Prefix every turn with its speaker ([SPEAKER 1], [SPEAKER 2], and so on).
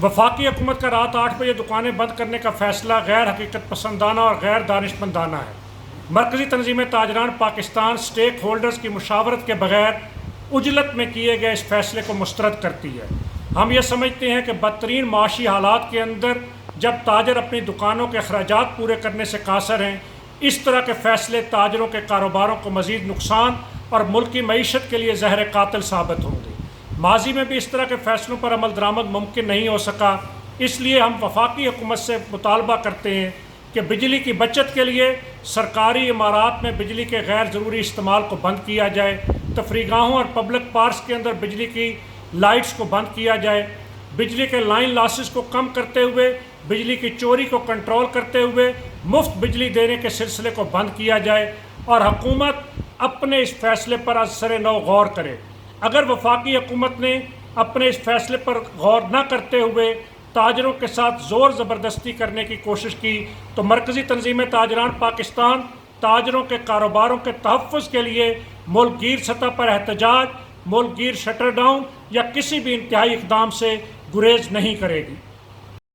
[SPEAKER 1] وفاقی حکومت کا رات 8 بجے دکانیں بند کرنے کا فیصلہ غیر حقیقت پسندانہ اور غیر دانشمندانہ ہے۔ مرکزی تنظیم تاجران پاکستان اسٹیک ہولڈرز کی مشاورت کے بغیر عجلت میں کیے گئے اس فیصلے کو مسترد کرتی ہے۔ ہم یہ سمجھتے ہیں کہ بدترین معاشی حالات کے اندر جب تاجر اپنی دکانوں کے اخراجات پورے کرنے سے قاصر ہیں، اس طرح کے فیصلے تاجروں کے کاروباروں کو مزید نقصان اور ملکی معیشت کے لیے زہر قاتل ثابت ہوں گے۔ ماضی میں بھی اس طرح کے فیصلوں پر عمل درآمد ممکن نہیں ہو سکا، اس لیے ہم وفاقی حکومت سے مطالبہ کرتے ہیں کہ بجلی کی بچت کے لیے سرکاری عمارات میں بجلی کے غیر ضروری استعمال کو بند کیا جائے، تفریح گاہوں اور پبلک پارکس کے اندر بجلی کی لائٹس کو بند کیا جائے، بجلی کے لائن لاسز کو کم کرتے ہوئے بجلی کی چوری کو کنٹرول کرتے ہوئے مفت بجلی دینے کے سلسلے کو بند کیا جائے، اور حکومت اپنے اس فیصلے پر از سر نو غور کرے۔ اگر وفاقی حکومت نے اپنے اس فیصلے پر غور نہ کرتے ہوئے تاجروں کے ساتھ زور زبردستی کرنے کی کوشش کی تو مرکزی تنظیم تاجران پاکستان تاجروں کے کاروباروں کے تحفظ کے لیے ملک گیر سطح پر احتجاج، ملک گیر شٹر ڈاؤن یا کسی بھی انتہائی اقدام سے گریز نہیں کرے گی۔